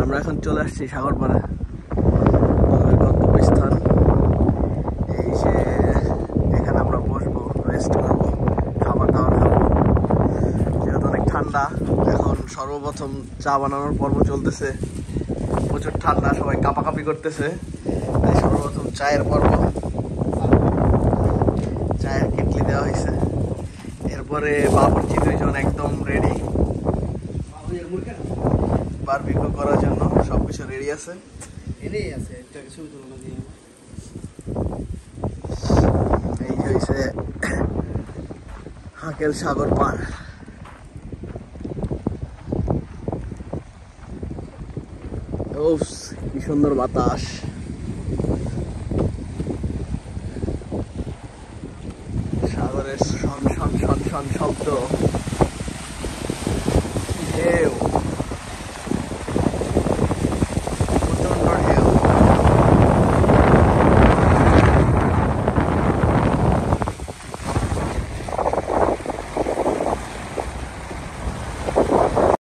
আমরা এখন চলে আসছি সাগরপাড়ে, আমাদের গন্তব্যস্থান। এই যে এখানে আমরা বসবো, রেস্ট করবো, খাবার দাবার খাবো। যেহেতু অনেক ঠান্ডা, এখন সর্বপ্রথম চা বানানোর পর্ব চলতেছে। প্রচুর ঠান্ডা, সবাই কাঁপাকাঁপি করতেছে, তাই সর্বপ্রথম চায়ের পর্ব। চায়ের কেটলি দেওয়া হয়েছে, এরপরে বাবুর্চি দুইজন একদম রেডি বারবিকিউ করার জন্য। সবকিছু রেডি আছে, এই যে হয়েছে হাকেল সাগর পাড়। কি সুন্দর বাতাস, সাগরের শন শন শন শন শব্দ।